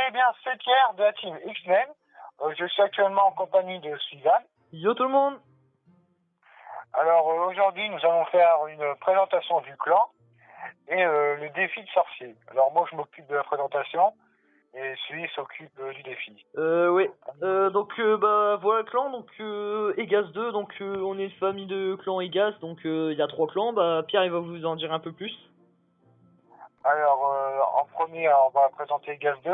Eh bien, c'est Pierre de la team X-Men. Je suis actuellement en compagnie de Suzanne. Yo tout le monde. Alors aujourd'hui, nous allons faire une présentation du clan et le défi de sorcier. Alors moi, je m'occupe de la présentation et celui s'occupe du défi. Oui. Donc bah voilà le clan. Donc Egas 2. Donc on est une famille de clans Egas. Donc il y a 3 clans. Bah Pierre il va vous en dire un peu plus. Alors en premier, on va présenter Egas 2.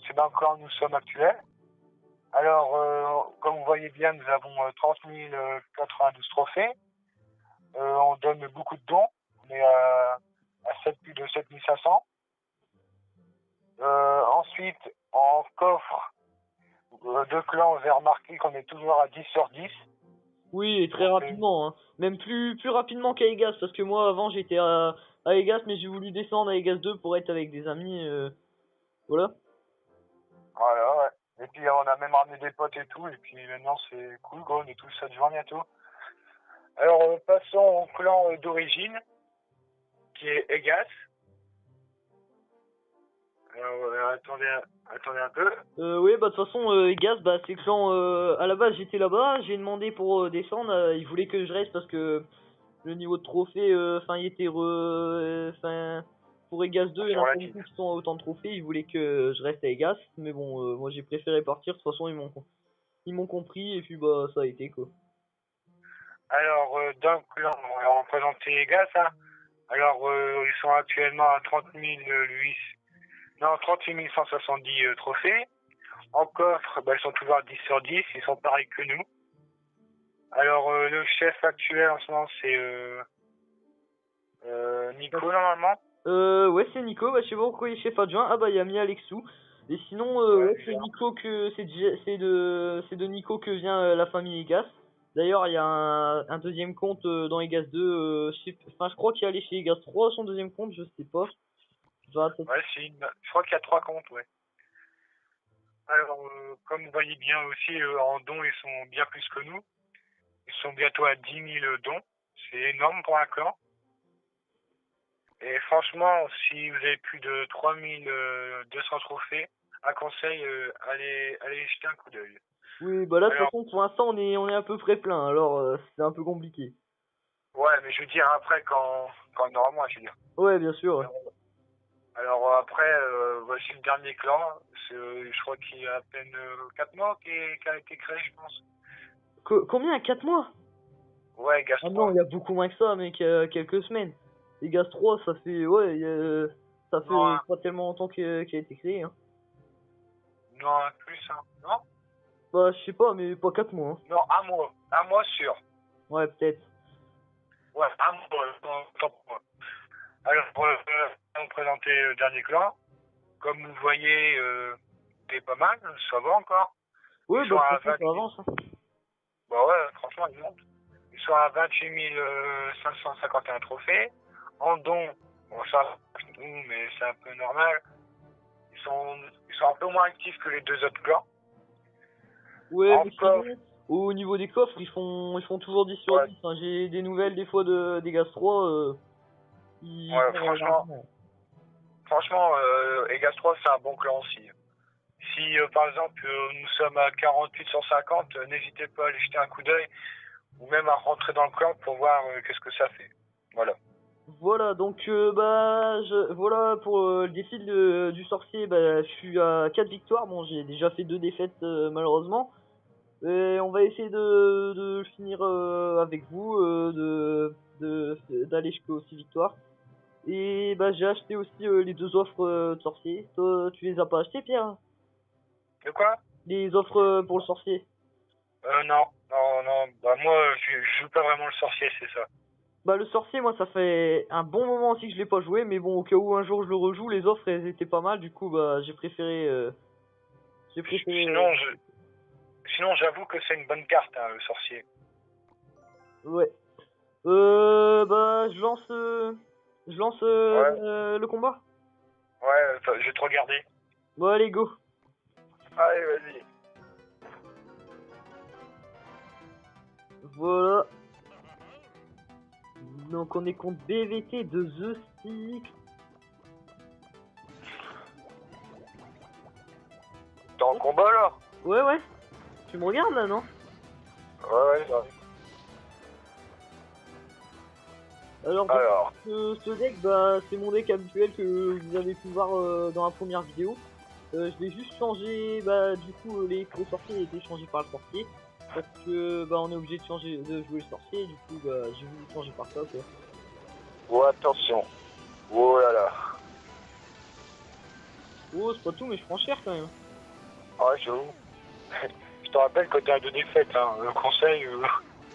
C'est dans le clan où nous sommes actuels. Alors comme vous voyez bien, nous avons 30 092 trophées. On donne beaucoup de dons. On est à plus de 7500. Ensuite, en coffre de clan, vous avez remarqué qu'on est toujours à 10 sur 10. Oui, et très rapidement. Hein. Même plus rapidement qu'à Egas. Parce que moi avant j'étais à Egas, mais j'ai voulu descendre à Egas 2 pour être avec des amis. Voilà. Voilà, ouais. Et puis on a même ramené des potes et tout. Et puis maintenant c'est cool, quoi. On est tous à juin bientôt. Alors passons au clan d'origine, qui est Egas. Alors attendez un peu. Oui, bah de toute façon, Egas, bah c'est clan. À la base, j'étais là-bas, j'ai demandé pour descendre. Ils voulaient que je reste parce que le niveau de trophée, enfin, il était enfin, pour Egas 2, il y en a pas beaucoup qui sont à autant de trophées. Ils voulaient que je reste à Egas, mais bon, moi j'ai préféré partir. De toute façon, ils m'ont compris et puis bah ça a été quoi. Alors dans le clan, on va représenter Egas, hein. Alors ils sont actuellement à 38 170 trophées. En coffre, bah, ils sont toujours à 10 sur 10, ils sont pareils que nous. Alors le chef actuel en ce moment c'est Nico normalement. Ouais, c'est Nico, bah je sais pas pourquoi il est chef adjoint. Ah bah il y a mis Alexou. Et sinon ouais, c'est Nico que c'est de Nico que vient la famille Egas. D'ailleurs, il y a un deuxième compte dans Egas 2, je crois qu'il est allé chez Egas 3 son deuxième compte, je sais pas. Ouais, je crois qu'il y a 3 comptes, ouais. Alors, comme vous voyez bien aussi, en dons, ils sont bien plus que nous. Ils sont bientôt à 10 000 dons. C'est énorme pour un clan. Et franchement, si vous avez plus de 3200 trophées, un conseil, allez jeter un coup d'œil. Oui, bah là, de toute façon, pour l'instant, on est à peu près plein, alors c'est un peu compliqué. Ouais, mais je veux dire après, quand on aura moins, je veux dire. Ouais, bien sûr. Ouais. Alors après, voici le dernier clan. Je crois qu'il y a à peine 4 mois qui a été créé, je pense. Combien? 4 mois? Ouais, Gas 3. Ah non, il y a beaucoup moins que ça, mais quelques semaines. Et Gas 3, ça fait, ouais, ça fait pas tellement longtemps qu'il a été créé. Hein. Non, plus, hein. Non? Bah, je sais pas, mais pas 4 mois. Hein. Non, un mois. Un mois sûr. Ouais, peut-être. Ouais, un mois, tant pour moi. Alors, on va présenter le dernier clan. Comme vous voyez, c'est pas mal, ça va encore. Ouais, bah, ça avance. Hein. Bah ouais, franchement, ils montent. Ils sont à 28 551 trophées. En dons, bon, ça, mais c'est un peu normal. Ils sont un peu moins actifs que les 2 autres clans. Ouais, mais sinon, au niveau des coffres, ils font toujours 10 sur 10. Hein. J'ai des nouvelles des fois des Gas 3. Ouais, franchement, Egas 3, c'est un bon clan aussi. Si, par exemple, nous sommes à 48 sur 50, n'hésitez pas à aller jeter un coup d'œil ou même à rentrer dans le clan pour voir qu'est-ce que ça fait. Voilà. Voilà, donc voilà pour le défi du sorcier, bah, je suis à 4 victoires. Bon, j'ai déjà fait 2 défaites malheureusement. Et on va essayer de finir avec vous, d'aller jusqu'aux 6 victoires. Et bah j'ai acheté aussi les 2 offres de sorcier. Toi, tu les as pas achetées, Pierre? De quoi? Les offres pour le sorcier? Non. Bah moi, je joue pas vraiment le sorcier, c'est ça. Bah le sorcier, moi ça fait un bon moment aussi que je l'ai pas joué, mais bon au cas où un jour je le rejoue, les offres elles étaient pas mal, du coup bah j'ai préféré. Sinon j'avoue que c'est une bonne carte, hein, le sorcier. Ouais. Bah je lance le combat. Ouais, je vais te regarder. Bon allez go. Allez, vas-y. Voilà. Donc on est contre BVT de The Stick. Bon bah alors. Ouais, ouais. Tu me regardes là, non? Ouais, j'arrive. Alors, ce deck, bah, c'est mon deck habituel que vous avez pu voir dans la première vidéo. Je vais juste changer, bah, du coup, le sorcier a été changé par le sorcier. Parce que, bah, on est obligé de jouer le sorcier, du coup, bah, j'ai voulu changer par ça, quoi. Oh, attention. Oh là là. Oh, c'est pas tout, mais je prends cher quand même. Ouais, j'avoue. Je te rappelle quand t'es à 2 défaites, hein. Le conseil,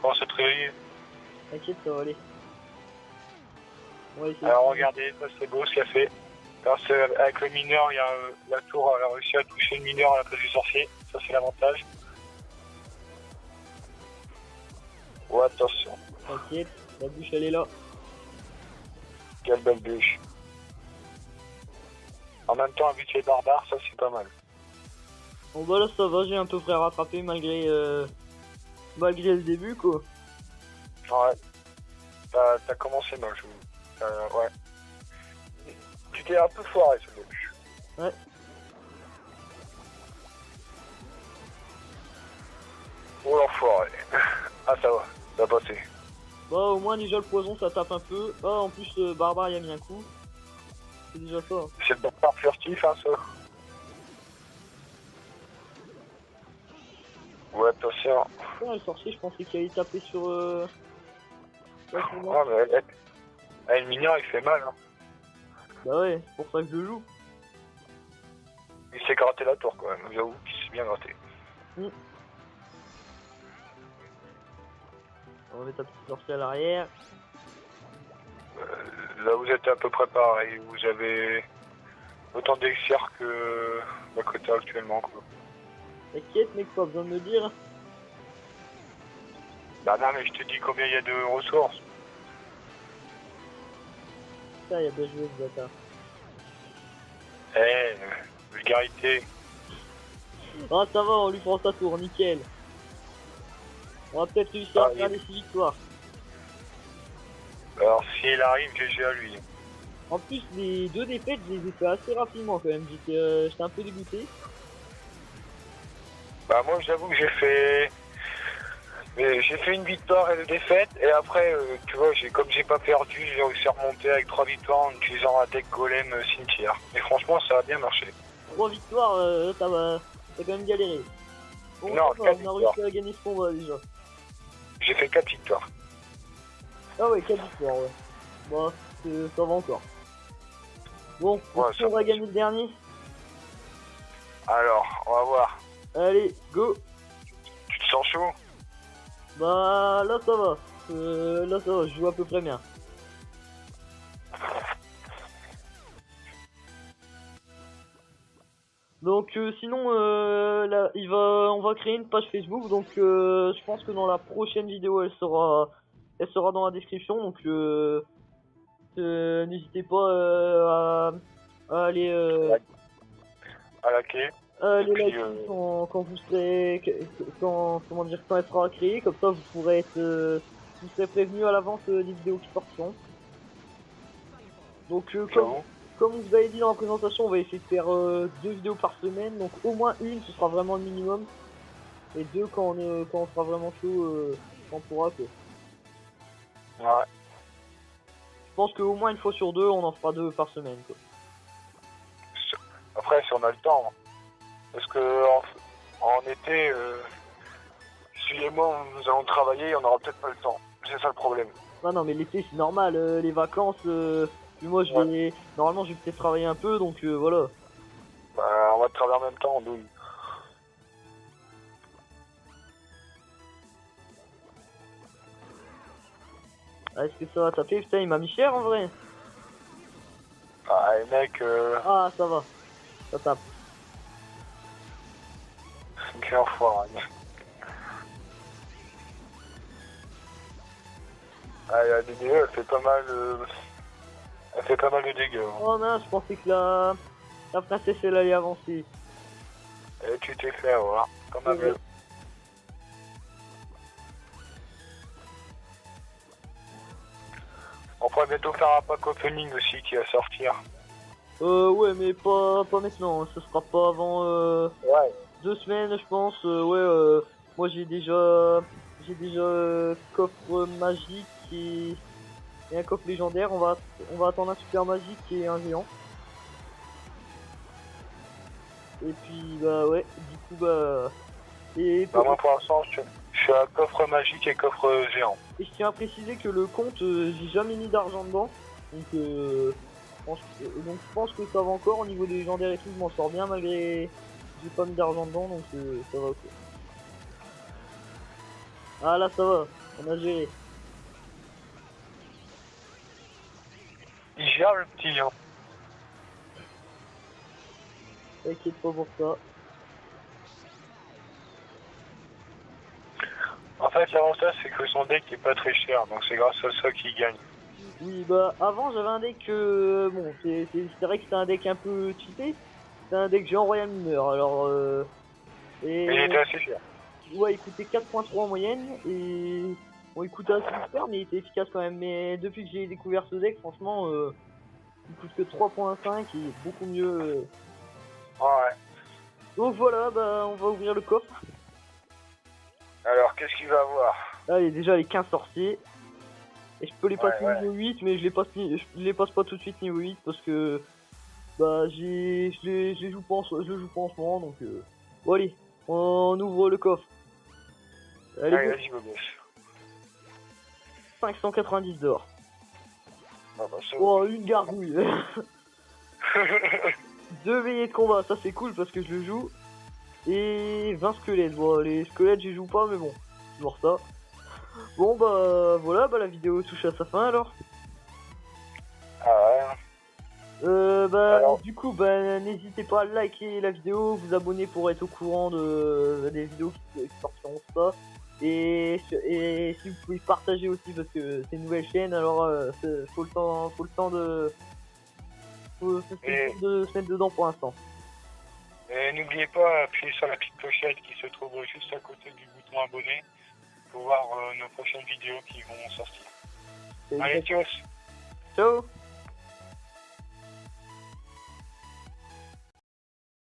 commence à te réveiller. T'inquiète, ça va aller. On va essayer. Alors regardez, ça c'est beau ce qu'il a fait. Parce avec le mineur, il y a la tour, elle a réussi à toucher le mineur à la place du sorcier. Ça c'est l'avantage. Oh attention. T'inquiète, la bûche elle est là. Quelle belle bûche. En même temps, avec les barbares, ça c'est pas mal. Bon bah là ça va, j'ai un peu près rattrapé malgré le début, quoi. Ouais. T'as commencé mal, je vous. Ouais. Tu t'es un peu foiré ce début. Ouais. Oh l'enfoiré. Ah ça va passer. Bah au moins déjà le poison ça tape un peu. Ah en plus le barbare il a mis un coup. C'est déjà ça. C'est le barbare furtif, hein, ça. Ouais, attention. Ouais, le sorcier je pensais qu'il allait taper sur... Ah, mais le mineur il fait mal, hein. Bah ouais, c'est pour ça que je joue. Il s'est gratté la tour quand même, j'avoue qu'il s'est bien gratté. On va mettre un petit sorcier à l'arrière. Là vous êtes à peu près pareil, vous avez autant d'élixir que t'as actuellement, quoi. T'inquiète mec, pas besoin de me dire. Bah non mais je te dis combien il y a de ressources. Ça il a bien joué ce bâtard. Vulgarité. Ah ça va, on lui prend sa tour, nickel. On va peut-être réussir à faire les 6 victoires. Alors s'il arrive, GG à lui. En plus les 2 défaites je les ai fait assez rapidement quand même, j'étais un peu dégoûté. Bah moi j'avoue que j'ai fait une victoire et 2 défaites et après tu vois comme j'ai pas perdu, j'ai réussi à remonter avec 3 victoires en utilisant un deck golem cimetière. Et franchement ça a bien marché. 3 victoires, t'as quand même galéré. Bon, non, on a réussi à gagner ce combat déjà. J'ai fait 4 victoires. Ah ouais, 4 victoires, ouais. Bon, ça va encore. Bon, Ouais, on va gagner le dernier. Alors, on va voir. Allez, go. Tu te sens chaud? Bah là ça va. Là ça va, je joue à peu près bien. Donc sinon là, on va créer une page Facebook, donc je pense que dans la prochaine vidéo elle sera dans la description, donc n'hésitez pas à aller à laquer. les liker quand vous serez quand elle sera créée, comme ça vous pourrez être vous serez prévenu à l'avance des vidéos qui sortiront. Donc comme vous avez dit dans la présentation, on va essayer de faire 2 vidéos par semaine, donc au moins une ce sera vraiment le minimum, et 2 quand on sera vraiment chaud, quand on pourra, quoi. Ouais. Je pense qu'au moins une fois sur 2 on en fera 2 par semaine, quoi. Après si on a le temps, hein. Parce que en été, si et moi nous allons travailler, on n'aura peut-être pas le temps. C'est ça le problème. Non mais l'été c'est normal, les vacances, puis moi normalement je vais peut-être travailler un peu, donc voilà. Bah, on va travailler en même temps, nous. Ah, est-ce que ça va taper? Putain, il m'a mis cher en vrai. Ah, les mecs, Ah, ça va, ça tape. quel enfoiré. Ah, la DDE, elle fait pas mal de dégâts. Hein. Oh mince, je pensais que la princesse elle allait avancer. Et tu t'es fait avoir, comme un vieux. On pourrait bientôt faire un pack opening aussi qui va sortir. Ouais, mais pas maintenant, ce sera pas avant Ouais. 2 semaines, je pense. Ouais, moi j'ai déjà coffre magique et un coffre légendaire. On va attendre un super magique et un géant. Et puis bah ouais, du coup bah et Bah, moi pour l'instant, je suis à coffre magique et coffre géant. je tiens à préciser que le compte, j'ai jamais mis d'argent dedans. Donc je pense que ça va encore au niveau des légendaires et tout, je m'en sors bien malgré j'ai pas mis d'argent dedans, donc ça va ok. Ah là ça va, on a géré. Il gère le petit géant. T'inquiète pas pour ça. En fait, l'avantage, c'est que son deck est pas très cher, donc c'est grâce à ça qu'il gagne. Oui bah avant j'avais un deck bon c'est vrai que c'était un deck un peu cheaté. C'est un deck géant royal mineur alors Mais il était assez cher. ouais il coûtait 4.3 en moyenne et bon il coûtait assez cher mais il était efficace quand même. Mais depuis que j'ai découvert ce deck franchement il coûte que 3.5 et beaucoup mieux. Ouais. Donc voilà bah on va ouvrir le coffre. Alors, qu'est-ce qu'il va avoir? Là il y a déjà les 15 sorciers. Et je peux les passer Ouais. niveau 8 mais je les passe pas tout de suite niveau 8 parce que bah je le joue pas en ce moment donc bon allez on ouvre le coffre. Allez Allez, go. vas-y, Bobos. 590 d'or. Ah bah, ça... Oh une gargouille. 2 veillées de combat, ça c'est cool parce que je le joue. Et 20 squelettes, bon les squelettes j'y joue pas mais bon, je vais voir ça. Bon bah voilà, bah la vidéo touche à sa fin alors. Ah ouais. Bah Alors... du coup bah n'hésitez pas à liker la vidéo, vous abonner pour être au courant des vidéos qui sortiront ça. Et si vous pouvez partager aussi parce que c'est une nouvelle chaîne alors faut le temps de se mettre dedans pour l'instant. Et n'oubliez pas d'appuyer sur la petite clochette qui se trouve juste à côté du bouton abonné pour voir nos prochaines vidéos qui vont sortir. Allez, tchuss! Ciao.